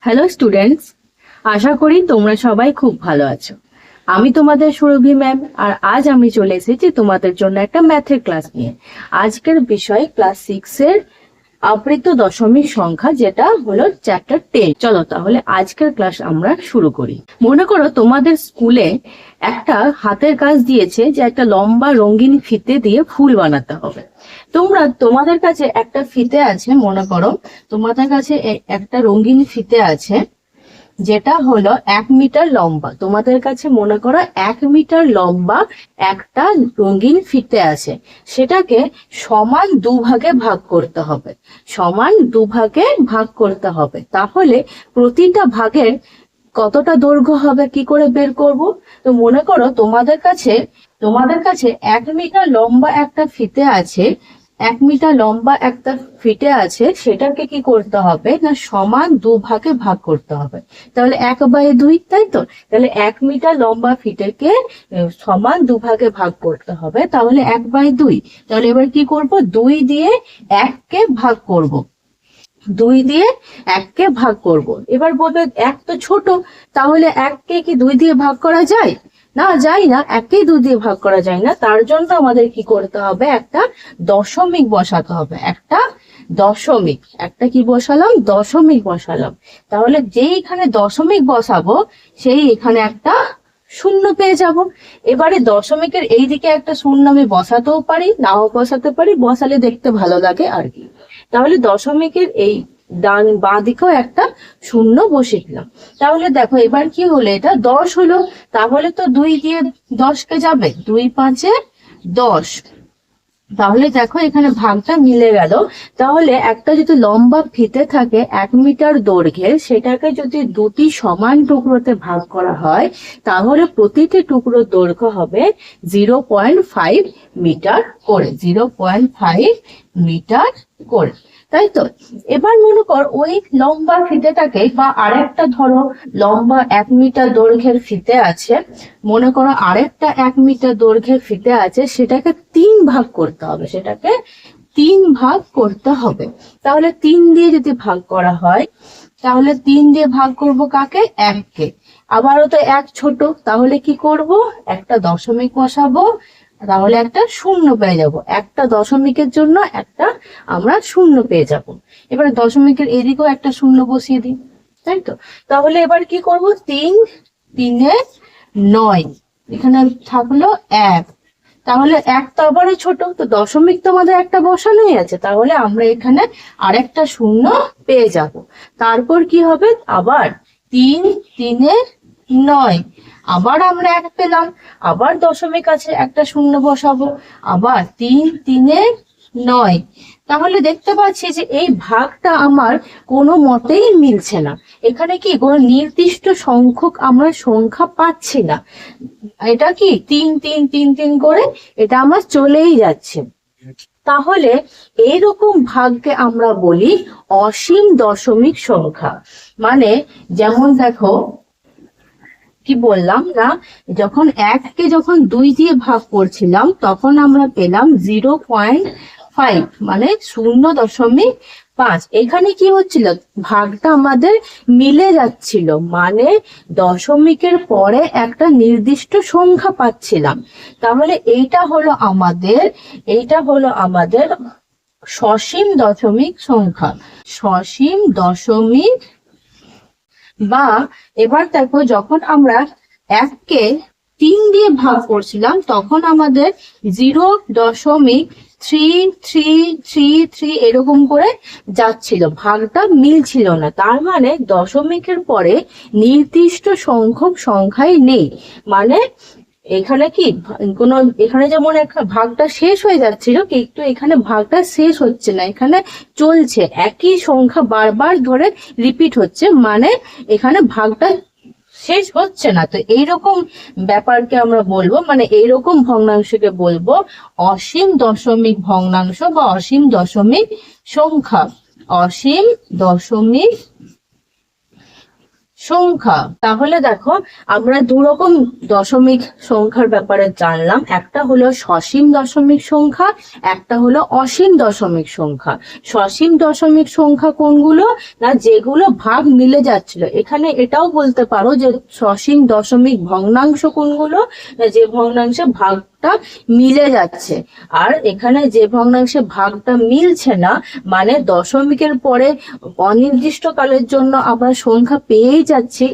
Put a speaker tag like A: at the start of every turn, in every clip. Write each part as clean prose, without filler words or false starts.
A: Hello students, আশা করি তোমরা সবাই খুব ভালো আছো। আমি তোমাদের সুরভি ম্যাম, আর আজ আমি চলে এসেছি তোমাদের জন্য একটা ম্যাথের ক্লাস নিয়ে। আজকের বিষয় ক্লাস 6 এর আবৃত দশমিক সংখ্যা, যেটা হলো চ্যাপ্টার 10। চলো তাহলে আজকের ক্লাস আমরা শুরু করি। মনে করো তোমাদের স্কুলে একটা হাতের কাজ দিয়েছে যে একটা লম্বা রঙিন ফিতে দিয়ে ফুল বানাতে হবে। তোমাদের কাছে একটা ফিতে আছে, মনে করো তোমাদের কাছে একটা রঙিন ফিতে আছে যেটা হলো 1 মিটার লম্বা। তোমাদের কাছে মনে করো 1 মিটার লম্বা একটা রঙিন ফিতে আছে, সেটাকে সমান দুভাগে ভাগ করতে হবে। সমান দুভাগে ভাগ করতে হবে, তাহলে প্রতিটা ভাগের কতটা দৈর্ঘ্য হবে কি করে বের করব? তো মনে করো তোমাদের কাছে 1 মিটার লম্বা একটা ফিতে আছে। 1 মিটার লম্বা একটা ফিতে আছে, সেটাকে কি করতে হবে না সমান দুভাগে ভাগ করতে হবে। তাহলে 1/2, তাই তো? তাহলে 1 মিটার লম্বা ফিতেকে সমান দুভাগে ভাগ করতে হবে, তাহলে 1/2। তাহলে এবার কি করব, 2 দিয়ে 1কে ভাগ করব। 2 দিয়ে 1কে ভাগ করব। এবার বলবে 1 তো ছোট, তাহলে 1কে কি 2 দিয়ে ভাগ করা যায়? না, যায় না, 1কেই 2 দিয়ে ভাগ করা যায় না। তার জন্য আমাদের কি করতে হবে, একটা দশমিক বসাতে হবে। একটা কি বসালাম, দশমিক বসালাম। তাহলে যেই এখানে দশমিক বসাবো, সেই এখানে একটা শূন্য পেয়ে যাব। এবারে দশমিকের এই দিকে একটা শূন্য আমি বসাতেও পারি, নাও বসাতে পারি, বসালে দেখতে ভালো লাগে আর কি। তাহলে দশমিকের এই ডান বাঁ দিকেও একটা শূন্য বসিয়ে দিলাম। তাহলে দেখো এবার কি হলো, এটা 10 হলো। তাহলে তো 2 দিয়ে 10কে যাবে, 2 5 10। তাহলে দেখো এখানে ভাগটা মিলে গেল। তাহলে একটা যদি লম্বা ফিতে থাকে 1 মিটার দৈর্ঘ্যের, সেটাকে যদি দুটি সমান টুকরোতে ভাগ করা হয়, তাহলে প্রতিটি টুকরোর দৈর্ঘ্য হবে 0.5 মিটার করে। 0.5 মিটার করে, তাই তো? এবার মনে কর ওই লম্বা ফিতেটাকে, বা আরেকটা ধরো লম্বা 1 মিটার দৈর্ঘ্যের ফিতে আছে, মনে করো আরেকটা 1 মিটার দৈর্ঘ্যের ফিতে আছে, সেটাকে 3 ভাগ করতে হবে। তাহলে 3 দিয়ে যদি ভাগ করা হয়, তাহলে 3 দিয়ে ভাগ করব কাকে? 1কে। আবারও তো 1 ছোট, তাহলে কি করব, একটা দশমিক বসাবো, তাহলে একটা শূন্য পেয়ে যাব। একটা দশমিকের জন্য একটা আমরা শূন্য পেয়ে যাব। এবারে দশমিকের এদিকেও একটা শূন্য বসিয়ে দিই, তাই তো? তাহলে এবার কি করব, 3 3 9, এখানে থাকলো 1। তাহলে 1 তো আবারও ছোট, তো দশমিক তো আমাদের একটা বসানোই আছে, তাহলে আমরা এখানে আরেকটা শূন্য পেয়ে যাব। তারপর কি হবে, আবার 3 3 9, আবার আমরা 1 পেলাম। আবার দশমিক আছে, একটা শূন্য বসাবো, আবার 3 3 9। তাহলে দেখতে পাচ্ছি যে এই ভাগটা আমার কোনো মতেই মিলছে না। এখানে কি কোনো নির্দিষ্ট সংখ্যক আমরা সংখ্যা পাচ্ছি না। এটা কি 3 3 3 3 করে এটা আমার চলেই যাচ্ছে। তাহলে এইরকম ভাগকে আমরা বলি অসীম দশমিক সংখ্যা। মানে যেমন দেখো কি বললাম না, যখন 1কে যখন 2 দিয়ে ভাগ করছিলাম, তখন আমরা পেলাম 0.5, মানে 0.5। এখানে কি হচ্ছিল, ভাগটা আমাদের মিলে যাচ্ছিল, মানে দশমিকের পরে একটা নির্দিষ্ট সংখ্যা পাচ্ছিলাম। তাহলে এইটা হলো আমাদের সসীম দশমিক সংখ্যা। সসীম দশমিক, বা এবার দেখো যখন আমরা 1কে 3 দিয়ে ভাগ করছিলাম, তখন আমাদের 0.3333 এরকম করে যাচ্ছিল, ভাগটা মিলছিল না। তার মানে দশমিকের পরে নির্দিষ্ট সংখ্যক সংখ্যাই নেই। মানে এখানে কি কোনো, এখানে যেমন একটা ভাগটা শেষ হয়ে যাচ্ছিল, কিন্তু এখানে ভাগটা শেষ হচ্ছে না, এখানে চলছে, একই সংখ্যা বারবার ধরে রিপিট হচ্ছে, মানে এখানে ভাগটা শেষ হচ্ছে না। তো এইরকম ব্যাপারকে আমরা বলবো, মানে এইরকম ভগ্নাংশকে বলবো অসীম দশমিক ভগ্নাংশ বা অসীম দশমিক সংখ্যা। অসীম দশমিক সংখ্যা। তাহলে দেখো আমরা দু রকম দশমিক সংখ্যার ব্যাপারে জানলাম, একটা হলো সসীম দশমিক সংখ্যা, একটা হলো অসীম দশমিক সংখ্যা। সসীম দশমিক সংখ্যা কোনগুলো, না যেগুলো ভাগ মিলে যাচ্ছিল। এখানে এটাও বলতে পারো যে সসীম দশমিক ভগ্নাংশ কোনগুলো, না যে ভগ্নাংশে ভাগটা মিলে যাচ্ছে। আর এখানে যে ভগ্নাংশে ভাগটা মিলছে না, মানে দশমিকের পরে অনির্দিষ্ট কালের জন্য আমরা সংখ্যা পেয়েই যাচ্ছি,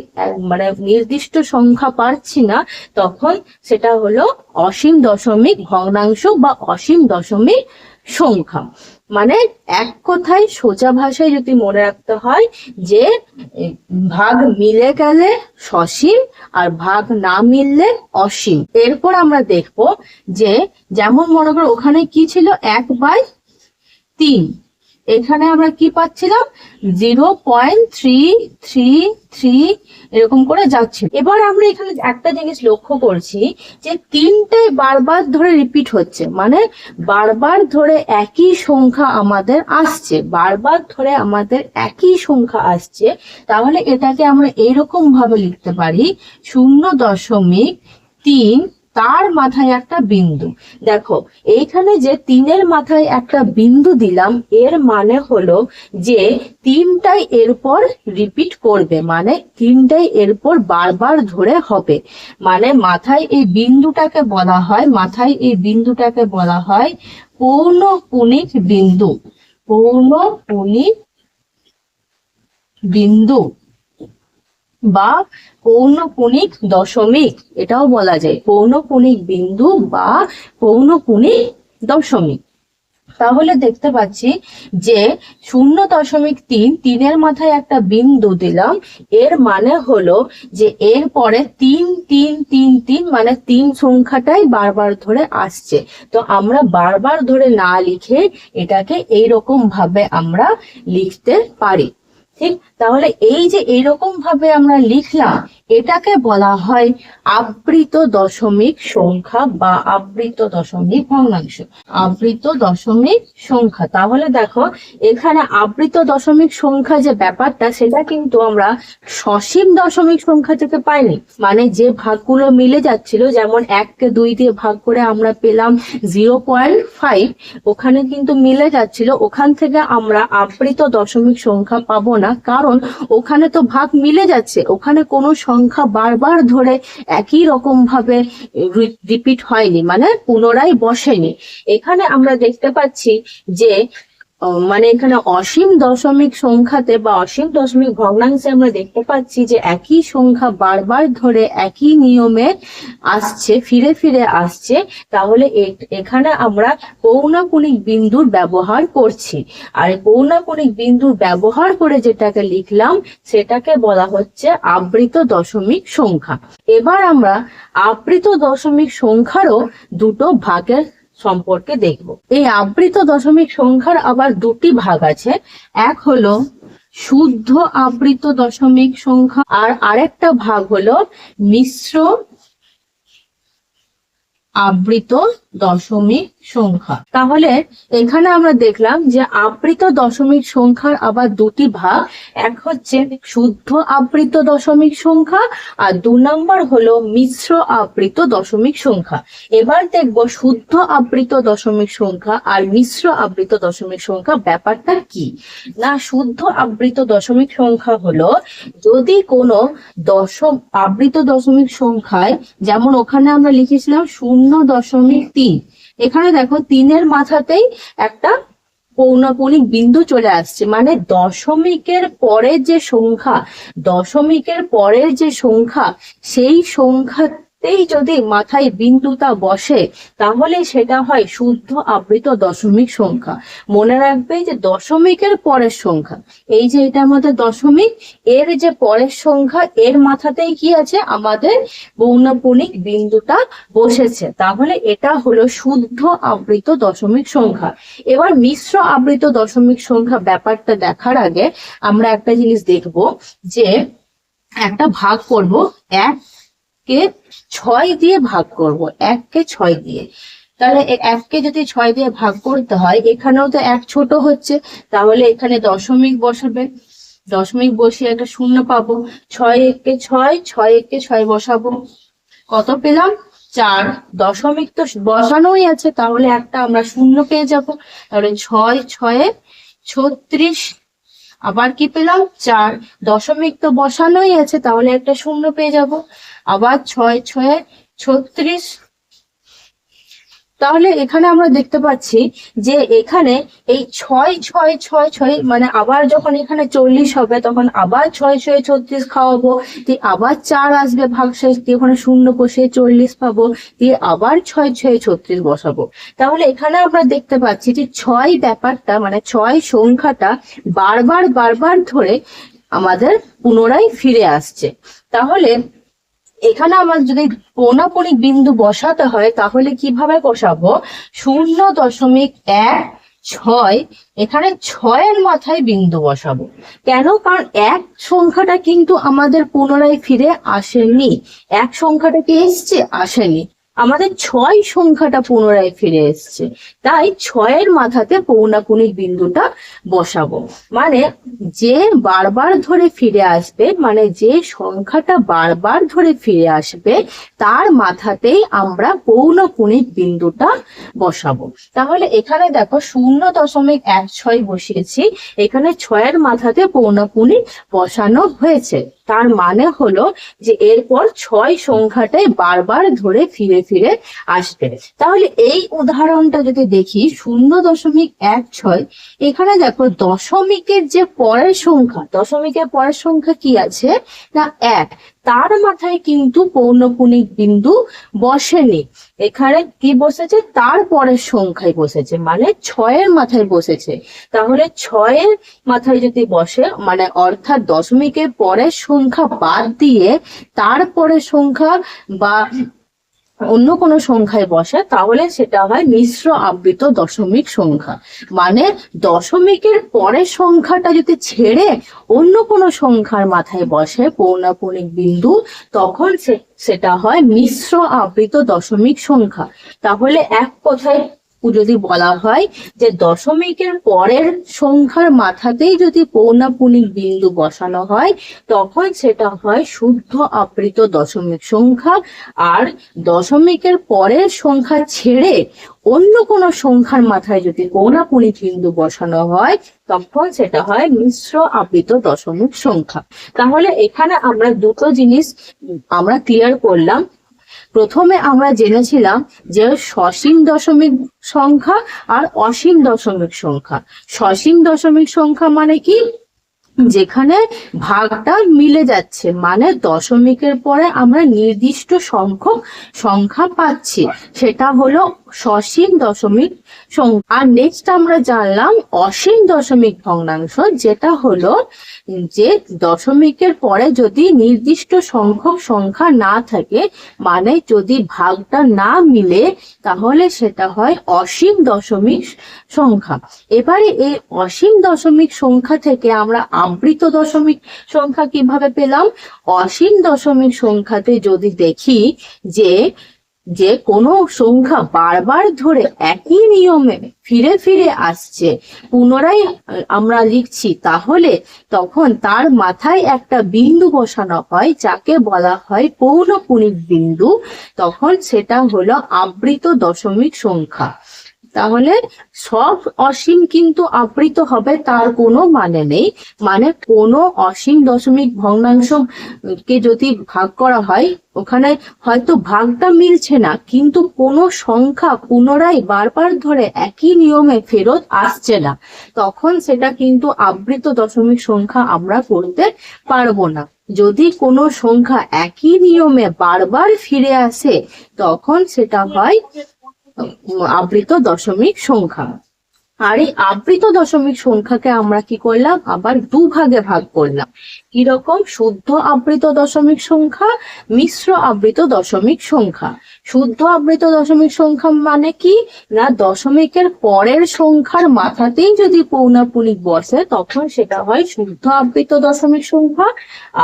A: মানে নির্দিষ্ট সংখ্যা পাচ্ছি না, তখন সেটা হলো অসীম দশমিক ভগ্নাংশ বা অসীম দশমিক সংখ্যা। মানে এক কথায় সোজা ভাষায় যদি মনে রাখতে হয় যে ভাগ মিলে গেলে সসীম আর ভাগ না মিললে অসীম। এরপর আমরা দেখব যে যেমন মনে করো ওখানে কি ছিল 1/3, এখানে আমরা কি পাচ্ছিলাম 0.333 এরকম করে যাচ্ছে। এবার আমরা এখানে একটা জিনিস লক্ষ্য করছি যে তিনটাই বারবার ধরে রিপিট হচ্ছে, মানে বারবার ধরে একই সংখ্যা আমাদের আসছে, বারবার ধরে আমাদের একই সংখ্যা আসছে। তাহলে এটাকে আমরা এইরকম ভাবে লিখতে পারি 0.3 তার মাথায় একটা বিন্দু। দেখো এইখানে যে 3-এর মাথায় একটা বিন্দু দিলাম, এর মানে হলো যে তিনটাই এরপর রিপিট করবে, মানে তিনটাই এরপর বারবার ধরে হবে। মানে মাথায় এই বিন্দুটাকে বলা হয়, মাথায় এই বিন্দুটাকে বলা হয় পৌনঃপুনিক বিন্দু। পৌনঃপুনিক বিন্দু বা পৌনঃপুনিক দশমিক, এটাও বলা যায় পৌনঃপুনিক বিন্দু বা পৌনঃপুনিক দশমিক। তাহলে দেখতে পাচ্ছি যে 0.3, 3-এর মাথায় একটা বিন্দু দিলাম, এর মানে হলো যে এর পরে 3 3 3 3 মানে 3 সংখ্যাটাই বারবার ধরে আসছে। তো আমরা বারবার ধরে না লিখে এটাকে এইরকম ভাবে আমরা লিখতে পারি। ঠিক, তাহলে এই যে এইরকম ভাবে আমরা লিখলাম, এটাকে বলা হয় আবৃত দশমিক সংখ্যা বা আবৃত দশমিক ভগ্নাংশ। আবৃত দশমিক সংখ্যা। তাহলে দেখো এখানে আবৃত দশমিক সংখ্যা যে ব্যাপারটা, সেটা কিন্তু আমরা সসীম দশমিক সংখ্যা থেকে পাইনি। মানে যে ভাগগুলো মিলে যাচ্ছিল, যেমন 1-কে 2 দিয়ে ভাগ করে আমরা পেলাম 0.5, ওখানে কিন্তু মিলে যাচ্ছিল, ওখান থেকে আমরা আবৃত দশমিক সংখ্যা পাবো না, কারণ ওখানে তো ভাগ মিলে যাচ্ছে, ওখানে কোনো সংখ্যা বারবার ধরে একই রকম ভাবে রিপিট হয়নি, মানে পুনরায় বসেনি। এখানে আমরা দেখতে পাচ্ছি যে মানে এখানে অসীম দশমিক সংখ্যাতে বা অসীম দশমিক ভগ্নাংশে আমরা দেখতে পাচ্ছি যে একই সংখ্যা বারবার ধরে একই নিয়মে আসছে, ফিরে ফিরে আসছে। তাহলে এখানে আমরা পৌনঃপুনিক বিন্দুর ব্যবহার করছি, আর পৌনঃপুনিক বিন্দুর ব্যবহার করে যেটাকে লিখলাম সেটাকে বলা হচ্ছে আবৃত দশমিক সংখ্যা। এবার আমরা আবৃত দশমিক সংখ্যারও দুটো ভাগের সম্পর্কে দেখব। এই আবৃত দশমিক সংখ্যার আবার দুটি ভাগ আছে, এক হলো শুদ্ধ আবৃত দশমিক সংখ্যা, আর আরেকটা ভাগ হলো মিশ্র আবৃত দশমিক সংখ্যা। তাহলে এখানে আমরা দেখলাম যে আবৃত দশমিক সংখ্যার আবার দুটি ভাগ, এক হচ্ছে শুদ্ধ আবৃত দশমিক সংখ্যা, আর 2 নম্বর হলো মিশ্র আবৃত দশমিক সংখ্যা। এবার দেখব শুদ্ধ আবৃত দশমিক সংখ্যা আর মিশ্র আবৃত দশমিক সংখ্যা ব্যাপারটা কি। না, শুদ্ধ আবৃত দশমিক সংখ্যা হলো যদি কোনো আবৃত দশমিক সংখ্যায়, যেমন ওখানে আমরা লিখেছিলাম 0.3, এখানে দেখো 3-এর মাথাতেই একটা পৌনঃপুনিক বিন্দু চলে আসছে, মানে দশমিকের পরের যে সংখ্যা, দশমিকের পরের যে সংখ্যা, সেই সংখ্যাতেই যদি মাথায় বিন্দুটা বসে, তাহলে সেটা হয় শুদ্ধ আবৃত দশমিক সংখ্যা। মনে রাখবে যে দশমিকের পরের সংখ্যা, এই যে এটা আমাদের দশমিক, এর যে পরের সংখ্যা, এর মাথাতেই কি আছে, আমাদের পৌনঃপুনিক বিন্দুটা বসেছে, তাহলে এটা হলো শুদ্ধ আবৃত দশমিক সংখ্যা। এবার মিশ্র আবৃত দশমিক সংখ্যা ব্যাপারটা দেখার আগে আমরা একটা জিনিস দেখব, যে একটা ভাগ করব, 1-কে 6 দিয়ে ভাগ করব, 1-কে 6 দিয়ে। তাহলে 1-কে যদি 6 দিয়ে ভাগ করতে হয়, এখানেও তো 1 ছোট হচ্ছে, তাহলে এখানে দশমিক বসাবে, দশমিক বসিয়ে একটা শূন্য পাবো, 6 ছয় একে ছয় বসাবো, কত পেলাম 4। দশমিক তো বসানোই আছে, তাহলে একটা আমরা শূন্য পেয়ে যাব। তাহলে 6 6 36। আবার কি পেলাম 4। দশমিক তো বসানোই আছে, তাহলে একটা শূন্য পেয়ে যাব। আবার 6 6 36। তাহলে এখানে আমরা দেখতে পাচ্ছি যে এখানে এই 6 6 6 6 মানে আবার যখন এখানে 40 হবে তখন আবার 6 6 36 খাওয়াবো, দিয়ে আবার 4 আসবে ভাগশেষ, দিয়ে ওখানে শূন্য বসে 40 পাবো, দিয়ে আবার 6 6 36 বসাবো। তাহলে এখানে আমরা দেখতে পাচ্ছি যে 6 ব্যাপারটা মানে 6 সংখ্যাটা বারবার বারবার ধরে আমাদের পুনরায় ফিরে আসছে। তাহলে এখানে আমার যদি পৌনাপণিক বিন্দু বসাতে হয় তাহলে কিভাবে বসাবো? 0.16 এখানে 6-এর মাথায় বিন্দু বসাবো। কেন? কারণ 1 সংখ্যাটা কিন্তু আমাদের পুনরায় ফিরে আসেনি। 1 সংখ্যাটা কি এসছে? আসেনি। আমাদের 6 সংখ্যাটা পুনরায় ফিরে এসছে, তাই 6-এর মাথাতে পৌনাপণিক বিন্দুটা বসাবো। মানে যে বারবার ধরে ফিরে আসবে, মানে যে সংখ্যাটা বারবার ধরে ফিরে আসবে তার মাথাতেই আমরা পৌনপুণিক বিন্দুটা বসাবো। তাহলে এখানে দেখো 0.16 বসিয়েছি, এখানে 6-এর মাথাতে পৌনপুণিক বসানো হয়েছে। তার মানে হলো যে এরপর 6 সংখ্যাটাই বারবার ধরে ফিরে ফিরে আসবে। তাহলে এই উদাহরণটা যদি দেখি 0.16, এখানে দেখো দশমিকের যে পরের সংখ্যা, দশমিকের পরের সংখ্যা কি আছে না 1, তার মাথায় কিন্তু পৌনপুণিক বিন্দু বসেনি। এখানে কি বসেছে? তার পরের সংখ্যায় বসেছে, মানে 6-এর মাথায় বসেছে। তাহলে 6-এর মাথায় যদি বসে মানে অর্থাৎ দশমিকের পরের সংখ্যা বাদ দিয়ে তারপরে সংখ্যা বা অন্য কোনো সংখ্যায় বসে তাহলে সেটা হয় মিশ্র আবৃত দশমিক সংখ্যা। মানে দশমিকের পরের সংখ্যাটা যদি ছেড়ে অন্য কোনো সংখ্যার মাথায় বসে পৌনাপণিক বিন্দু, তখন সেটা হয় মিশ্র আবৃত দশমিক সংখ্যা। তাহলে এক কথায় যদি বলা হয় যে দশমিকের পরের সংখ্যার মাথাতেই যদি পৌনাপণিক বিন্দু বসানো হয় তখন সেটা হয় শুদ্ধ আবৃত দশমিক সংখ্যা। আর দশমিকের পরের সংখ্যা ছেড়ে অন্য কোনো সংখ্যার মাথায় যদি পৌনাপণিক বিন্দু বসানো হয় তখন সেটা হয় মিশ্র আবৃত দশমিক সংখ্যা। তাহলে এখানে আমরা দুটো জিনিস আমরা ক্লিয়ার করলাম। প্রথমে আমরা জেনেছিলাম যে সসীম দশমিক সংখ্যা আর অসীম দশমিক সংখ্যা। সসীম দশমিক সংখ্যা মানে কি? যেখানে ভাগটা মিলে যাচ্ছে, মানে দশমিকের পরে আমরা নির্দিষ্ট সংখ্যক সংখ্যা পাচ্ছি, সেটা হলো সসীম দশমিক সংখ্যা। আর নেক্সট আমরা জানলাম অসীম দশমিক ভগ্নাংশ, যেটা হলো যে দশমিকের পরে যদি নির্দিষ্ট সংখ্যক সংখ্যা না থাকে, মানে যদি ভাগটা না মিলে, তাহলে সেটা হয় অসীম দশমিক সংখ্যা। এবারে এই অসীম দশমিক সংখ্যা থেকে আমরা আবৃত দশমিক সংখ্যা কিভাবে পেলাম? অসীম দশমিক সংখ্যাতে যদি দেখি যে কোনো সংখ্যা বারবার ধরে একই নিয়মে ফিরে ফিরে আসছে, পুনরায় আমরা লিখছি, তাহলে তখন তার মাথায় একটা বিন্দু বসানো হয় যাকে বলা হয় পৌনপুণিক বিন্দু। তখন সেটা হলো আবৃত দশমিক সংখ্যা। তাহলে সব অসীম কিন্তু আবৃত হবে তার কোনো মানে নেই। মানে কোনো অসীম দশমিক ভগ্নাংশ কে যদি ভাগ করা হয়, ওখানে হয়তো ভাগটা মিলছে না কিন্তু কোনো সংখ্যা পুনরায় বারবার ধরে একই নিয়মে ফেরত আসছে না, তখন সেটা কিন্তু আবৃত দশমিক সংখ্যা আমরা করতে পারবো না। যদি কোনো সংখ্যা একই নিয়মে বারবার ফিরে আসে তখন সেটা হয় আবৃত দশমিক সংখ্যা। আর এই আবৃত দশমিক সংখ্যাকে আমরা কি করলাম? আবার দুভাগে ভাগ করলাম। কিরকম? শুদ্ধ আবৃত দশমিক সংখ্যা, মিশ্র আবৃত দশমিক সংখ্যা। শুদ্ধ আবৃত দশমিক সংখ্যা মানে কি না, দশমিকের পরের সংখ্যার মাথাতেই যদি পৌনাপুনিক বসে তখন সেটা হয় শুদ্ধ আবৃত দশমিক সংখ্যা।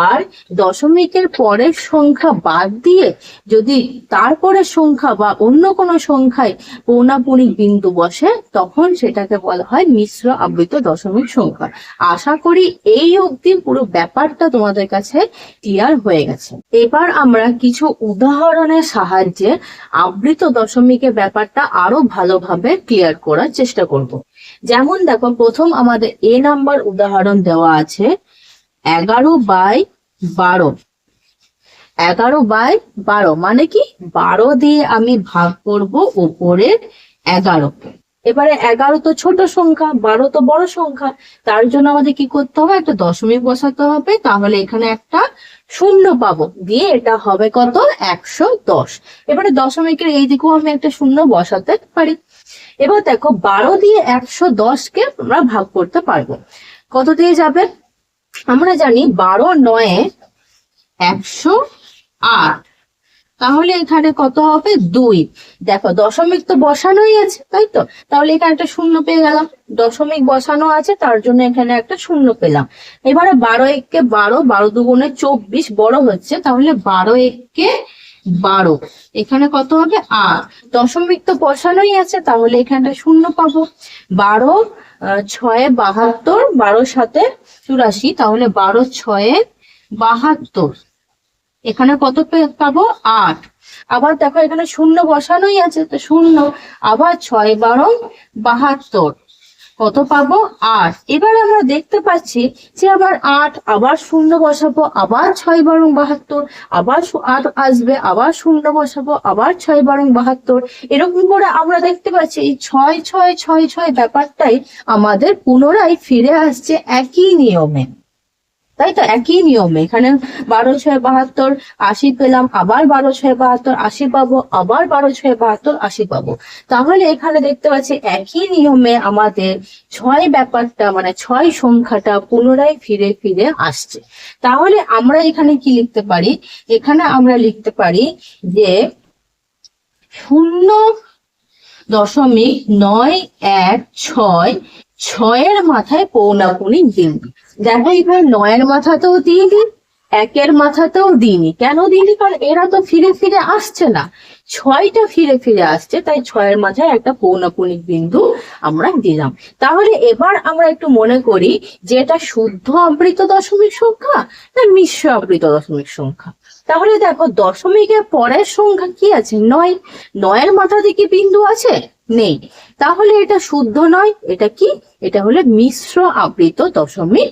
A: আর দশমিকের পরের সংখ্যা বাদ দিয়ে যদি তারপরের সংখ্যা বা অন্য কোনো সংখ্যায় পৌনাপুনিক বিন্দু বসে তখন সেটাকে বলা হয় মিশ্র আবৃত দশমিক সংখ্যা। আশা করি এই অবধি পুরো ব্যাপারটা তোমাদের কাছে ক্লিয়ার হয়ে গেছে। এবার আমরা কিছু উদাহরণের সাহায্যে আবৃত দশমিকের ব্যাপারটা আরো ভালোভাবে ক্লিয়ার করার চেষ্টা করব। যেমন দেখো, প্রথম আমাদের এ নাম্বার উদাহরণ দেওয়া আছে 11/12। 11/12 মানে কি, 12 দিয়ে আমি ভাগ করব উপরের 11কে। এবারে 11 তো ছোট সংখ্যা, 12 তো বড় সংখ্যা, তার জন্য আমাদের কি করতে হবে, একটা দশমিক বসাতে হবে। তাহলে এখানে একটা শূন্য পাবো, দিয়ে এটা হবে কত, 110। এবারে দশমিকের এই দিকেও আমি একটা শূন্য বসাতে পারি। এবার দেখো 12 দিয়ে 110কে আমরা ভাগ করতে পারবো। কত দিয়ে যাবে, আমরা জানি 12×9 108। তাহলে এখানে কত হবে, 2। দেখো দশমিক তো বসানোই আছে, তাই তো, তাহলে এখানে একটা শূন্য পেয়ে গেলাম। দশমিক বসানো আছে তার জন্য এখানে একটা শূন্য পেলাম। এবারে 12×1 12, 12×2 24 বড় হচ্ছে, তাহলে 12×1 12, এখানে কত হবে 8। দশমিক তো বসানোই আছে, তাহলে এখানে শূন্য পাবো। 12×6 72, 12×7 84, তাহলে 12×6 72, এখানে কত পাবো 8। আবার দেখো এখানে শূন্য বসানোই আছে, তো শূন্য, আবার 6×12 72, কত পাবো 8। এবার আমরা দেখতে পাচ্ছি যে আবার 8, আবার শূন্য বসাবো, আবার 6×12 72, আবার 8 আসবে, আবার শূন্য বসাবো, আবার 6×12 72। এরকম করে আমরা দেখতে পাচ্ছি এই 6 6 6 6 ব্যাপারটাই আমাদের পুনরায় ফিরে আসছে একই নিয়মে, তাই তো, একই নিয়মে। এখানে 12×6 72, 80 পেলাম, আবার 12×6 72 80 পাবো, আবার 12×6 72 80 পাবো। তাহলে এখানে দেখতে পাচ্ছি একই নিয়মে আমাদের 6 ব্যাপারটা মানে 6 সংখ্যাটা পুনরায় ফিরে ফিরে আসছে। তাহলে আমরা এখানে কি লিখতে পারি, এখানে আমরা লিখতে পারি যে 0.916 6-এর মাথায় পৌনাপুনিক বিন্দু। দেখো এখানে 9-এর মাথাতেও দিইনি, 1-এর মাথাতেও দিইনি। কেন দিইনি, কারণ এরা তো ফিরে ফিরে আসছে না, 6টা ফিরে ফিরে আসছে, তাই 6-এর মাথায় একটা পৌনাপুনিক বিন্দু আমরা দিলাম। তাহলে এবার আমরা একটু মনে করি যে এটা শুদ্ধ আবৃত দশমিক সংখ্যা না মিশ্র আবৃত দশমিক সংখ্যা। তাহলে দেখো দশমিকের পরের সংখ্যা কি আছে, 9। 9-এর মাথাতে কি বিন্দু আছে, নেই। তাহলে এটা শুদ্ধ নয়, এটা কি, এটা হলো মিশ্র আবৃত দশমিক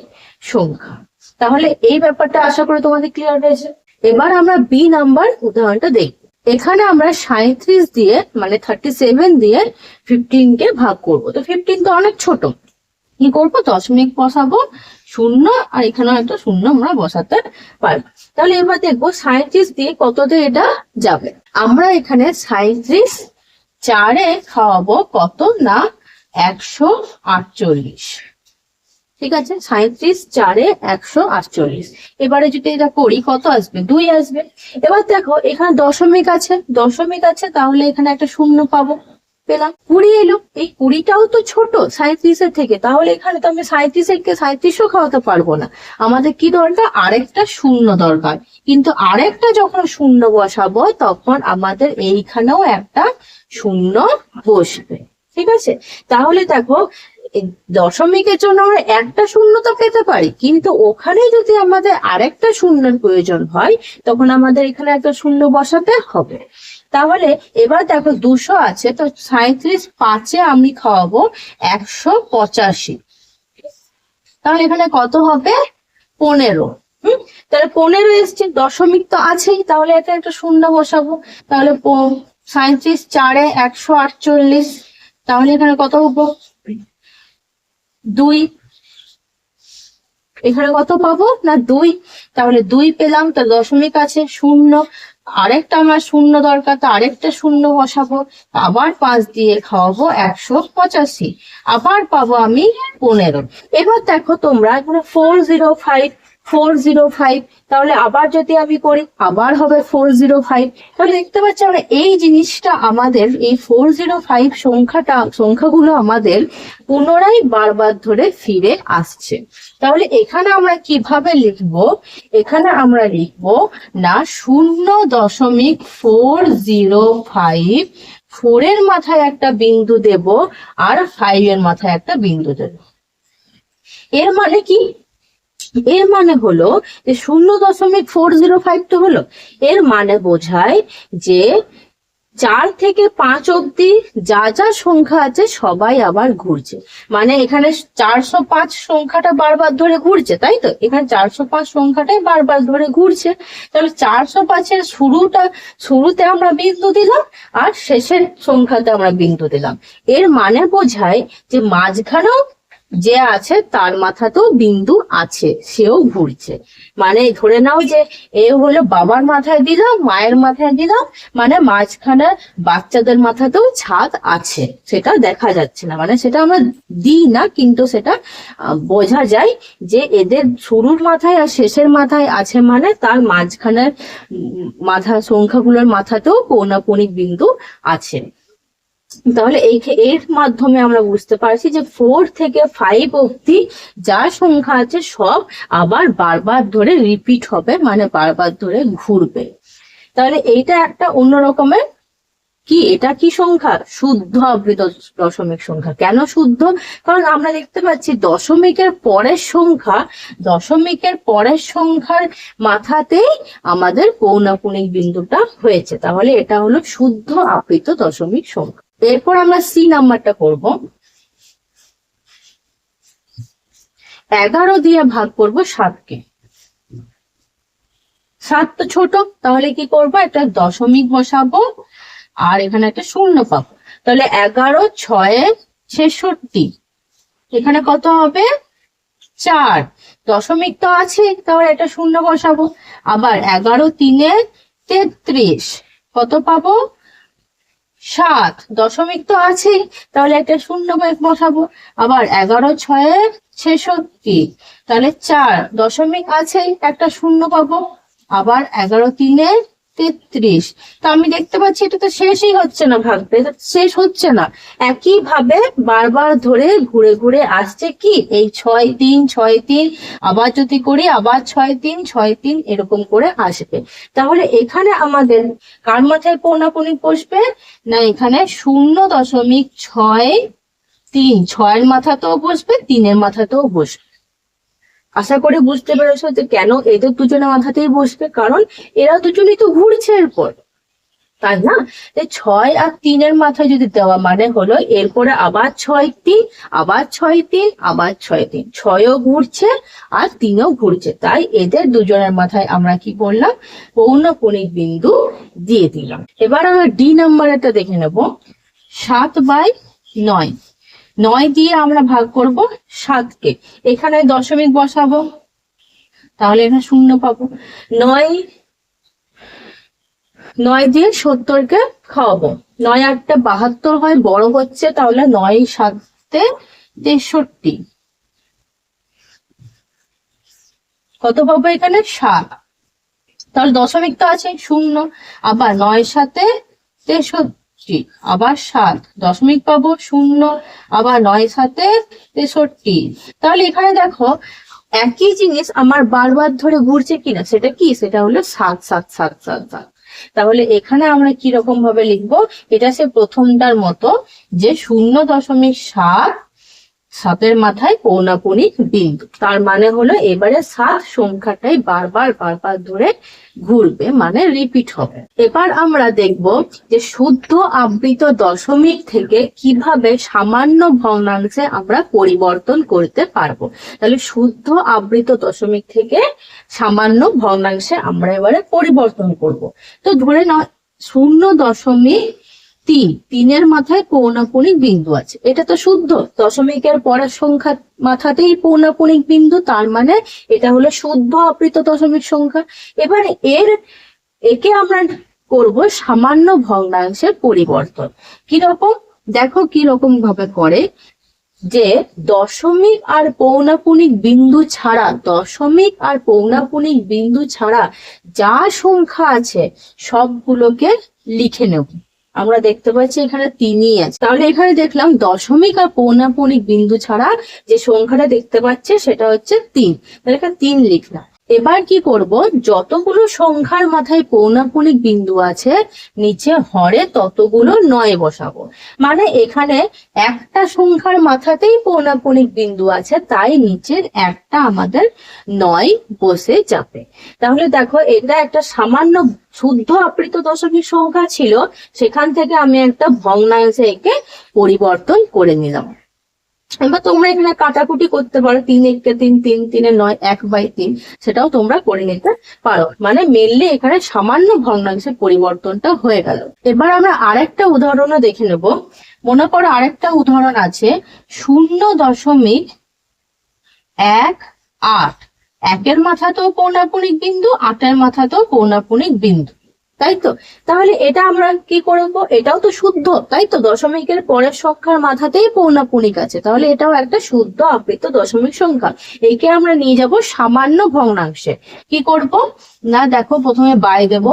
A: সংখ্যা। তাহলে এই ব্যাপারটা আশা করি তোমাদের ক্লিয়ার হয়েছে। এবার আমরা বি নাম্বার উদাহরণটা দেখব। এখানে আমরা 37 দিয়ে মানে 37 দিয়ে 15কে ভাগ করব। তো 15 তো অনেক ছোট, কি করব, দশমিক বসাবো, শূন্য, আর এখানেও একটা শূন্য আমরা বসাতে পারবো। তাহলে এবার দেখবো 37 দিয়ে কততে এটা যাবে। আমরা এখানে 37 4-এ খাওয়াবো কত না 148। ঠিক আছে, 37 4-এ 148। এবারে যদি এটা করি কত আসবে, 2 আসবে। এবার দেখো এখানে দশমিক আছে, তাহলে এখানে একটা শূন্য পাবো, পেলাম। 20 এলো, এই 20টাও তো ছোট 37-এর থেকে, তাহলে এখানে তো আমি 37-কে 37ও খাওয়াতে পারবো না। আমাদের কি দরকার, আরেকটা শূন্য দরকার। কিন্তু আরেকটা যখন শূন্য বসাবো তখন আমাদের এইখানেও একটা শূন্য বসবে। ঠিক আছে, তাহলে দেখো দশমিকের জন্য আমরা একটা শূন্য তো পেতে পারি, কিন্তু ওখানে যদি আমাদের আরেকটা শূন্যের প্রয়োজন হয় তখন আমাদের এখানে একটা শূন্য বসাতে হবে। তাহলে এবার দেখো 200 আছে, তো 37 5-এ আমি খাওয়াবো 185। তাহলে এখানে কত হবে, 15। তাহলে 15 এসছে, দশমিক তো আছেই, তাহলে এটা একটা শূন্য বসাবো। তাহলে 37 4-এ 148, তাহলে এখানে কত হবো 2। এখানে কত পাবো না 2, তাহলে 2 পেলাম। তো দশমিক আছে, শূন্য, আরেকটা আমার শূন্য দরকার, তো আরেকটা শূন্য বসাবো, আবার 5 দিয়ে খাওয়াবো 185, আবার পাবো আমি 15। এবার দেখো তোমরা এখানে 405 405। তাহলে আবার যদি আমি করি আবার হবে 405। তাহলে দেখতে পাচ্ছি আমরা এই জিনিসটা আমাদের এই 405 সংখ্যাগুলো আমাদের পুনরায় বারবার ধরে ফিরে আসছে। তাহলে এখানে আমরা কিভাবে লিখবো? এখানে আমরা লিখবো না 0.405, 4 এর মাথায় একটা বিন্দু দেব আর 5 এর মাথায় একটা বিন্দু দেব। এর মানে কি? এর মানে হলো যে 0.405 তো হলো, এর মানে বোঝায় যে 4 থেকে 5 অব্দি যা যা সংখ্যা আছে সবাই আবার ঘুরছে। মানে এখানে 405 সংখ্যাটা বারবার ধরে ঘুরছে, তাই তো? এখানে 405 সংখ্যাটাই বারবার ধরে ঘুরছে। তাহলে 405-এর শুরুতে আমরা বিন্দু দিলাম আর শেষের সংখ্যাতে আমরা বিন্দু দিলাম। এর মানে বোঝায় যে মাঝখানেও যে আছে তার মাথাতেও বিন্দু আছে, সেও ঘুরছে। মানে ধরে নাও যে এ হলো বাবার মাথায় দিলাম, মায়ের মাথায় দিলাম, মানে মাঝখানে বাচ্চাদের মাথাতেও ছাদ আছে, সেটা দেখা যাচ্ছে না, মানে সেটা আমরা দিই না, কিন্তু সেটা বোঝা যায় যে এদের শুরুর মাথায় আর শেষের মাথায় আছে, মানে তার মাঝখানের সংখ্যাগুলোর মাথাতেও পৌনঃপুনিক বিন্দু আছে। তাহলে এর মাধ্যমে আমরা বুঝতে পারছি যে 4 থেকে 5 অবধি যা সংখ্যা আছে সব আবার বারবার ধরে রিপিট হবে, মানে বারবার ধরে ঘুরবে। তাহলে এইটা একটা অন্য রকমের কি, এটা কি সংখ্যা? শুদ্ধ আবৃত দশমিক সংখ্যা। কেন শুদ্ধ? কারণ আমরা দেখতে পাচ্ছি দশমিকের পরের সংখ্যার মাথাতেই আমাদের পৌনঃপুনিক বিন্দুটা হয়েছে। তাহলে এটা হলো শুদ্ধ আবৃত দশমিক সংখ্যা। এরপর আমরা সি নাম্বারটা করব। 11 দিয়ে ভাগ করব 7কে। 7 তো ছোট, তাহলে কি করব? একটা দশমিক বসাবো আর এখানে একটা শূন্য পাবো। তাহলে 11 6 66, এখানে কত হবে? 4। দশমিক তো আছে, তাহলে একটা শূন্য বসাবো। আবার 11 3 33, কত পাবো? 7। দশমিক তো আছে, তাহলে একটা শূন্য বসাবো। আবার 11 6 66, তাহলে 4। দশমিক আছে, একটা শূন্য পাবো। আবার 11 3 33। তো আমি দেখতে পাচ্ছি এটা তো শেষই হচ্ছে না, ভাগতে শেষ হচ্ছে না। একই ভাবে বারবার ধরে ঘুরে ঘুরে আসছে কি এই 6 3 6 3, আবার যদি করি আবার 6 3 6 3, এরকম করে আসবে। তাহলে এখানে আমাদের কার মাথায় পৌনঃপুনিক বসবে? না এখানে 0.63, 6 এর মাথাতেও বসবে, 3 এর মাথাতেও বসবে। আশা করি বুঝতে পেরেছো যে কেন এদের দুজনের মাথাতেই বসবে, কারণ এরা দুজনেই তো ঘুরছে এরপর, তাই না? 6 আর 3 এর মাথায় যদি দেওয়া, মানে হলো এরপরে আবার 6 3, আবার 6 3, আবার 6 3, 6ও ঘুরছে আর 3ও ঘুরছে, তাই এদের দুজনের মাথায় আমরা কি করলাম? পৌনঃপুনিক বিন্দু দিয়ে দিলাম। এবার আমরা ডি নাম্বারটা দেখে নেব। 7/9, 9 দিয়ে আমরা ভাগ করব 7কে। এখানে দশমিক বসাবো, তাহলে এখানে শূন্য পাবো। 9 দিয়ে 70কে খাওয়াবো। 9 8 72 হয়, বড় হচ্ছে, তাহলে 9 7 63, কত পাবো? এখানে 7। তাহলে দশমিক তো আছে, শূন্য। আবার 9 7 63, আবার 7। দশমিক পাবো, শূন্য। আবার 9 7 63। তাহলে এখানে দেখো একই জিনিস আমার বারবার ধরে ঘুরছে কিনা, সেটা কি? সেটা হলো 7 7 7 7 7। তাহলে এখানে আমরা কি রকম ভাবে লিখবো? এটা সে প্রথমটার মতো যে 0.7, 7 মাথায় পৌনঃপুনিক বিন্দু। তার মানে হলো এবারে 7 সংখ্যাটাই বারবার ধরে ঘুরবে, মানে রিপিট হবে। এবার আমরা দেখব যে শুদ্ধ আবৃত দশমিক থেকে কিভাবে সামান্য ভগ্নাংশে আমরা পরিবর্তন করতে পারবো। তাহলে শুদ্ধ আবৃত দশমিক থেকে সামান্য ভগ্নাংশে আমরা এবারে পরিবর্তন করব। তো ধরে নাও 0.3, 3 এর মাথায় পৌনঃপুনিক বিন্দু আছে, এটা তো শুদ্ধ। দশমিকের পরের সংখ্যা মাথাতেই পৌনঃপুনিক বিন্দু, তার মানে এটা হলো শুদ্ধ আবৃত দশমিক সংখ্যা। এবার একে আমরা করব সামান্য ভগ্নাংশের পরিবর্তন। কিরকম? দেখো কিরকম ভাবে করে। যে দশমিক আর পৌনাপুনিক বিন্দু ছাড়া, দশমিক আর পৌনাপুনিক বিন্দু ছাড়া যা সংখ্যা আছে সবগুলোকে লিখে নেব। আমরা দেখতে পাচ্ছি এখানে 3ই আছে, তাহলে এখানে দেখলাম দশমিক আর পৌনাপুনিক বিন্দু ছাড়া যে সংখ্যাটা দেখতে পাচ্ছে সেটা হচ্ছে 3, তাহলে এখানে 3 লিখলাম। এবার কি করব, যতগুলো সংখ্যার মাথায় পৌনাপুনিক বিন্দু আছে নিচে হরে ততগুলো 9 বসাবো। মানে এখানে একটা সংখ্যার মাথাতেই পৌনাপুনিক বিন্দু আছে, তাই নিচের একটা আমাদের 9 বসে যাবে। তাহলে দেখো এটা একটা সামান্য শুদ্ধ আবৃত দশমিক সংখ্যা ছিল, সেখান থেকে আমি একটা ভগ্নাংশে একে পরিবর্তন করে নিলাম। এবার তোমরা এখানে কাটাকুটি করতে পারো, 3 1 3, 3 3 9, 1/3, সেটাও তোমরা করে নিতে পারো। মানে মেনলি এখানে সামান্য ভগ্নাংশের পরিবর্তনটা হয়ে গেল। এবার আমরা আরেকটা উদাহরণও দেখে নেব। মনে করো আরেকটা উদাহরণ আছে 0.18, 1-এর মাথাতেও পৌনাপুনিক বিন্দু, 8-এর মাথাতেও পৌনাপুনিক বিন্দু, তাই তো? তাহলে এটা আমরা কি করব, এটাও তো শুদ্ধ, তাই তো? দশমিকের পরের সংখ্যার মাথাতেই পৌনাপুনিক আছে, তাহলে এটাও একটা শুদ্ধ আবৃত দশমিক সংখ্যা। একে আমরা নিয়ে যাব সামান্য ভগ্নাংশে। কি করব না, দেখো প্রথমে বাই দেব,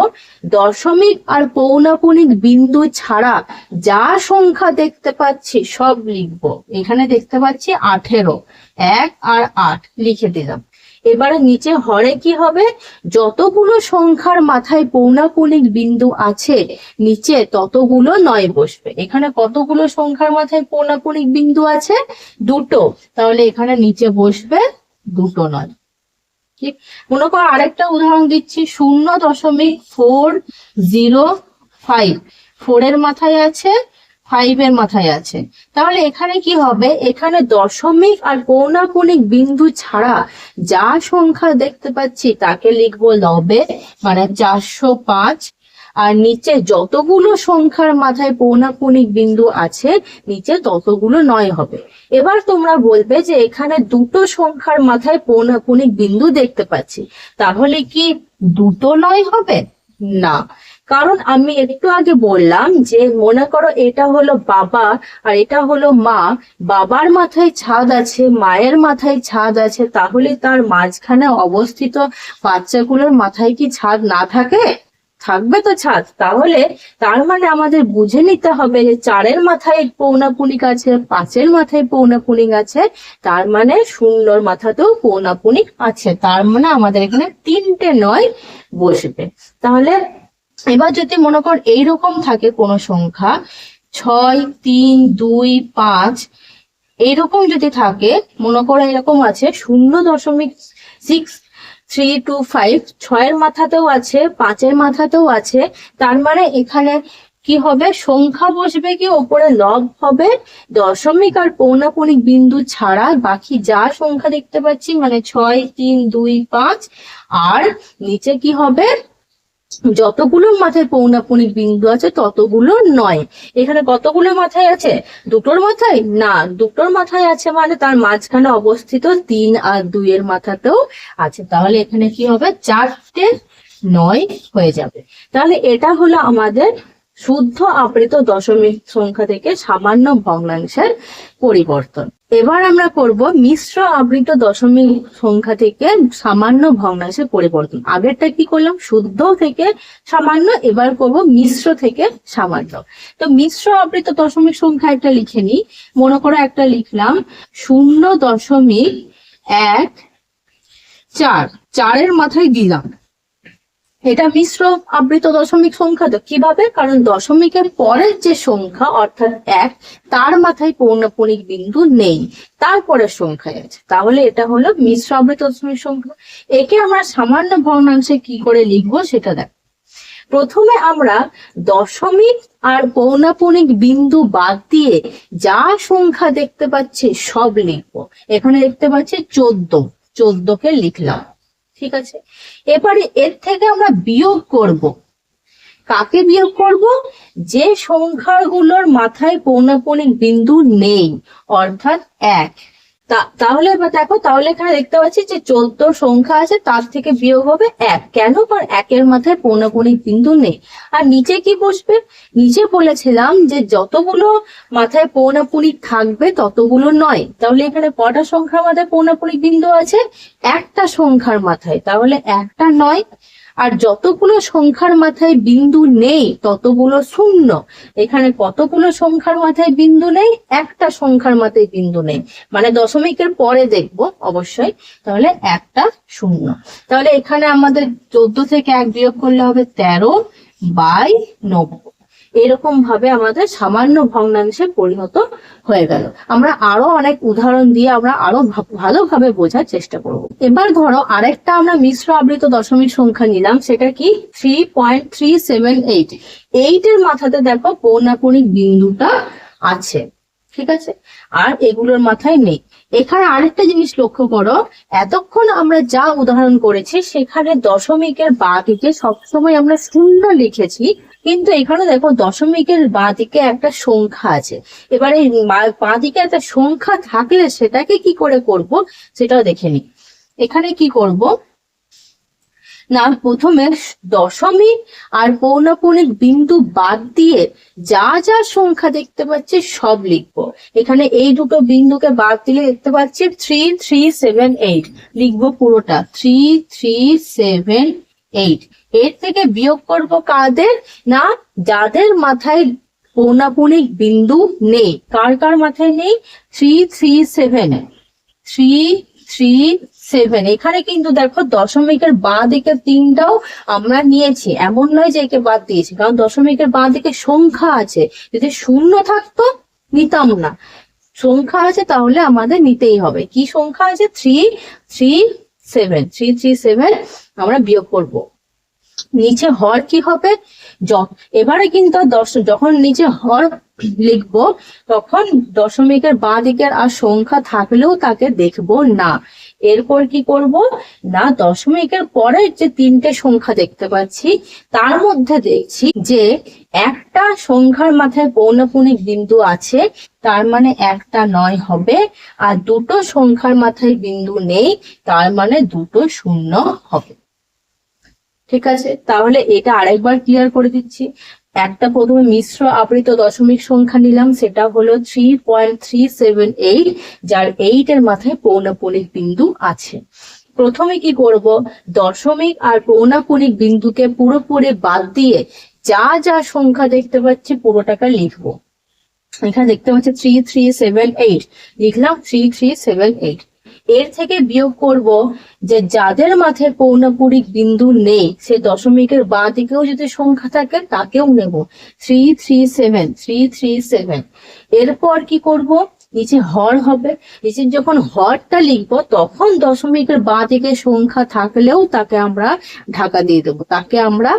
A: দশমিক আর পৌনাপুনিক বিন্দু ছাড়া যা সংখ্যা দেখতে পাচ্ছি সব লিখবো। এখানে দেখতে পাচ্ছি 18, 1 আর 8 লিখে দিলাম। এবারে নিচে হরে কি হবে, যতগুলো সংখ্যার মাথায় পৌনাপুনিক বিন্দু আছে নিচে ততগুলো 9 বসবে। এখানে কতগুলো সংখ্যার মাথায় পৌনাপুনিক বিন্দু আছে, 2টো, তাহলে এখানে নিচে বসবে 2টো 9। ঠিক, মনে করো আরেকটা উদাহরণ দিচ্ছি 0.405, 4-এর মাথায় আছে, 5-এর মাথায় আছে। তাহলে এখানে কি হবে, এখানে দশমিক আর পৌনাপুনিক বিন্দু ছাড়া যা সংখ্যা দেখতে পাচ্ছি তাকে লিখবো 90, মানে 405। আর নিচে যতগুলো সংখ্যার মাথায় পৌনাপুনিক বিন্দু আছে নিচে ততগুলো 9 হবে। এবার তোমরা বলবে যে এখানে 2টো সংখ্যার মাথায় পৌনাপুনিক বিন্দু দেখতে পাচ্ছি, তাহলে কি 2টো 9 হবে? না, কারণ আমি একটু আগে বললাম যে মনে করো এটা হলো বাবা আর এটা হলো মা, বাবার মাথায় ছাদ আছে, মায়ের মাথায় ছাদ আছে, তাহলে তার মাঝখানে অবস্থিত বাচ্চাগুলোর মাথায় কি ছাদ না থাকে? থাকবে তো ছাদ। তাহলে তার মানে আমাদের বুঝে নিতে হবে যে 4-এর মাথায় পৌনাপুনিক আছে, 5-এর মাথায় পৌনাপুনিক আছে, তার মানে 0-র মাথাতেও পৌনাপুনিক আছে, তার মানে আমাদের এখানে 3টে 9 বসবে। তাহলে এবার যদি মনে কর এইরকম থাকে কোনো সংখ্যা 6, 3, 2, 5, এইরকম যদি থাকে, মনে করো এরকম আছে 0.6325, 6-এর মাথাতেও আছে, 5-এর মাথাতেও আছে, তার মানে এখানে কি হবে, সংখ্যা বসবে কি ওপরে লব হবে, দশমিক আর পৌনাপুনিক বিন্দু ছাড়া বাকি যা সংখ্যা দেখতে পাচ্ছি মানে 6, 3, 2, 5, আর নিচে কি হবে, যতগুলো মাথায় পৌনাপুনিক বিন্দু আছে ততগুলো 9। এখানে কতগুলো মাথায় আছে, 2টোর মাথায়? না, 2টোর মাথায় আছে মানে তার মাঝখানে অবস্থিত 3 আর 2-এর মাথাতেও আছে, তাহলে এখানে কি হবে, 4টে 9 হয়ে যাবে। তাহলে এটা হলো আমাদের শুদ্ধ আবৃত দশমিক সংখ্যা থেকে সামান্য ভগ্নাংশের পরিবর্তন। এবার আমরা করব মিশ্র আবৃত দশমিক সংখ্যা থেকে সামান্য ভগ্নাংশের পরিবর্তন। আগেরটা কি করলাম, শুদ্ধ থেকে সামান্য, এবার করব মিশ্র থেকে সামান্য। তো মিশ্র আবৃত দশমিক সংখ্যা একটা লিখে নিই। মনে করো একটা লিখলাম 0.14, 4-এর মাথায় দিলাম। এটা মিশ্র আবৃত দশমিক সংখ্যা। তো কিভাবে, কারণ দশমিকের পরের যে সংখ্যা অর্থাৎ 1, তার মাথায় পৌনাপুনিক বিন্দু নেই, তারপরের সংখ্যায় আছে, তাহলে এটা হলো মিশ্র আবৃত দশমিক সংখ্যা। একে আমরা সামান্য ভগ্নাংশে কি করে লিখবো সেটা দেখ। প্রথমে আমরা দশমিক আর পৌনাপুনিক বিন্দু বাদ দিয়ে যা সংখ্যা দেখতে পাচ্ছি সব লিখবো। এখানে দেখতে পাচ্ছি 14কে লিখলাম, ঠিক আছে। এবারে এর থেকে আমরা বিয়োগ করব। কাকে বিয়োগ করব, যে সংখ্যাগুলোর মাথায় পৌনাপুনিক বিন্দু নেই, অর্থাৎ 1। তাহলে এবার দেখো, তাহলে এখানে দেখতে পাচ্ছি যে 14 সংখ্যা আছে, তার থেকে বিয়োগ হবে 1। কেন? কারণ 1-এর মাথায় পৌনঃপুনিক বিন্দু নেই। আর নিচে কি বসবে? নিচে বলেছিলাম যে যতগুলো মাথায় পৌনঃপুনিক থাকবে ততগুলো নয়। তাহলে এখানে কটা সংখ্যার মাথায় পৌনঃপুনিক বিন্দু আছে? একটা সংখ্যার মাথায়, তাহলে একটা নয়। আর যতগুলো সংখ্যার মাথায় বিন্দু নেই ততগুলো শূন্য। এখানে কতগুলো সংখ্যার মাথায় বিন্দু নেই? একটা সংখ্যার মাথায় বিন্দু নেই, মানে দশমিকের পরে দেখব অবশ্যই। তাহলে একটা শূন্য। তাহলে এখানে আমাদের 14 থেকে 1 বিয়োগ করলে হবে 13/90। এরকম ভাবে আমাদের সামান্য ভগ্নাংশে পরিণত হয়ে গেল। আমরা আরো অনেক উদাহরণ দিয়ে আমরা আরো ভালোভাবে বোঝার চেষ্টা করব। এবার ধরো আরেকটা আমরা মিশ্র আবৃত দশমিক সংখ্যা নিলাম, সেটা কি 3.378। 8 এর মাথাতে দেখো পৌনঃপুনিক বিন্দুটা আছে, ঠিক আছে, আর এগুলোর মাথায় নেই। এখানে আরেকটা জিনিস লক্ষ্য করো, এতক্ষণ আমরা যা উদাহরণ করেছি সেখানে দশমিকের বাঁ দিকে সবসময় আমরা শূন্য লিখেছি, কিন্তু এখানে দেখো দশমিকের বাঁ দিকে একটা সংখ্যা আছে। এবারে বাঁ দিকে একটা সংখ্যা থাকলে সেটাকে কি করে করব সেটাও দেখে নিই। এখানে কি করব না, প্রথমে দশমিক আর পৌনঃপুনিক বিন্দু বাদ দিয়ে যা যা সংখ্যা দেখতে পাচ্ছি সব লিখবো। এখানে এই দুটো বিন্দুকে বাদ দিলে দেখতে পাচ্ছি 3378, লিখবো পুরোটা 3378। এর থেকে বিয়োগ করব কাদের? না, যাদের মাথায় পৌনঃপুনিক বিন্দু নেই। কার কার মাথায় নেই? 337। এখানে কিন্তু দেখো দশমিকের বাঁ দিকে 3টাও আমরা নিয়েছি, এমন নয় যে একে বাদ দিয়েছি, কারণ দশমিকের বাঁ দিকে সংখ্যা আছে। যদি শূন্য থাকতো নিতাম না, সংখ্যা আছে তাহলে আমাদের নিতেই হবে। কি সংখ্যা আছে? 337 আমরা বিয়োগ করব। নিচে হর কি হবে? এবারে কিন্তু যখন নিচে হর লিখবো তখন দশমিকের বাঁ দিকের আর সংখ্যা থাকলেও তাকে দেখবো না। এরপর কি করব না, দশমিকের পরের যে 3টে সংখ্যা দেখতে পাচ্ছি তার মধ্যে দেখছি যে একটা সংখ্যার মাথায় পৌনঃপুনিক বিন্দু আছে, তার মানে একটা 9 হবে। আর দুটো সংখ্যার মাথায় বিন্দু নেই, তার মানে দুটো শূন্য হবে। ঠিক আছে, তাহলে এটা আরেকবার ক্লিয়ার করে দিচ্ছি। একটা প্রথমে মিশ্র আবৃত দশমিক সংখ্যা নিলাম, সেটা হলো 3.378, যার 8 এর মাথায় পৌনঃপুনিক বিন্দু আছে। প্রথমে কি করব, দশমিক আর পৌনঃপুনিক বিন্দুকে পুরোপুরি বাদ দিয়ে যা যা সংখ্যা দেখতে পাচ্ছি পুরোটাকে লিখবো। এখানে দেখতে পাচ্ছি 3378, লিখলাম 3378। এর থেকে বিয়োগ করব যে যাদের মাথায় পৌনঃপুনিক বিন্দু নেই, সে দশমিকের বাঁ দিকেও যদি সংখ্যা থাকে তাকেও নেব, 337। এরপর কি করব, নিচে হর হবে। নিচে যখন হরটা লিখবো তখন দশমিকের বাঁ দিকে সংখ্যা থাকলেও তাকে আমরা ঢাকা দিয়ে দেবো, তাকে আমরা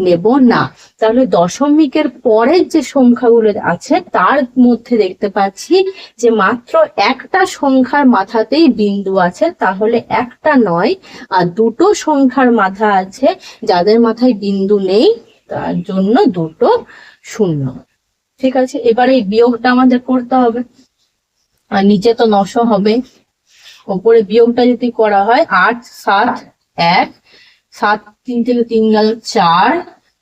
A: নেব না। তাহলে দশমিকের পরের যে সংখ্যাগুলো আছে তার মধ্যে দেখতে পাচ্ছি যে মাত্র একটা সংখ্যার মাথাতেই বিন্দু আছে, তাহলে একটা নয়। আর দুটো সংখ্যার মাথা আছে যাদের মাথায় বিন্দু নেই, তার জন্য দুটো শূন্য। ঠিক আছে, এবারে এই বিয়োগটা আমাদের করতে হবে। আর নিচে তো 900 হবে, ওপরে বিয়োগটা যদি করা হয় 8 7 1, 7 3 থেকে 3 গেল 4,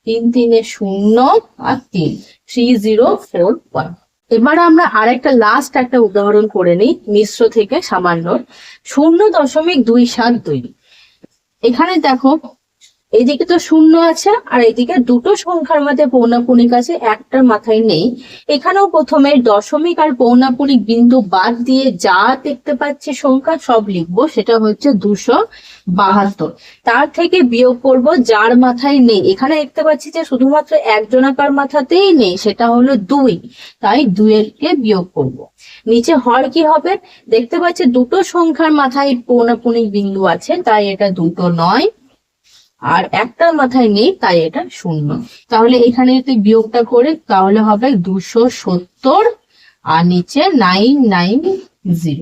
A: 3 3 0 আর 3, 3041। এবার আমরা আরেকটা লাস্ট একটা উদাহরণ করে নিই মিশ্র থেকে সামান্য। 0.272। এখানে দেখো এইদিকে তো শূন্য আছে আর এইদিকে দুটো সংখ্যার মধ্যে পৌনঃপুনিক আছে, একটার মাথায় নেই। এখানেও প্রথমে দশমিক আর পৌনঃপুনিক বিন্দু বাদ দিয়ে যা দেখতে পাচ্ছি সংখ্যা সব লিখবো, সেটা হচ্ছে 272। তার থেকে বিয়োগ করব যার মাথায় নেই। এখানে দেখতে পাচ্ছি যে শুধুমাত্র একজনাকার মাথাতেই নেই, সেটা হলো 2, তাই 2-কে বিয়োগ করব। নিচে হর কি হবে, দেখতে পাচ্ছি দুটো সংখ্যার মাথায় পৌনঃপুনিক বিন্দু আছে, তাই এটা 2 নয়। আর একটার মাথায় নেই, তাই এটা 0। তাহলে এখানে যদি বিয়োগটা করে তাহলে হবে 270 আর নিচে 990।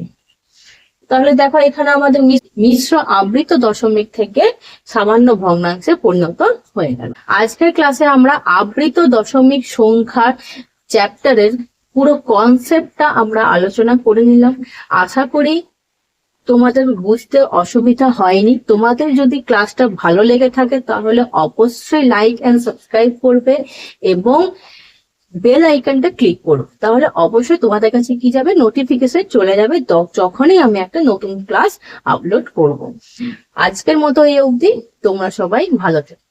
A: তাহলে দেখো এখানে আমাদের মিশ্র আবৃত দশমিক থেকে সামান্য ভগ্নাংশে পরিণত হয়ে গেল। আজকের ক্লাসে আমরা আবৃত দশমিক সংখ্যার চ্যাপ্টারের পুরো কনসেপ্টটা আমরা আলোচনা করে নিলাম। আশা করি তোমাদের বুঝতে অসুবিধা হয়নি, তোমাদের যদি ক্লাসটা ভালো লেগে থাকে তাহলে অবশ্যই লাইক এন্ড সাবস্ক্রাইব করবে এবং বেল আইকনটা ক্লিক করো, তাহলে অবশ্যই তোমাদের কাছে কি যাবে, নোটিফিকেশন চলে যাবে যখনই আমি একটা নতুন ক্লাস আপলোড করব। আজকের মতো এই অবধি, তোমরা সবাই ভালো থেকো।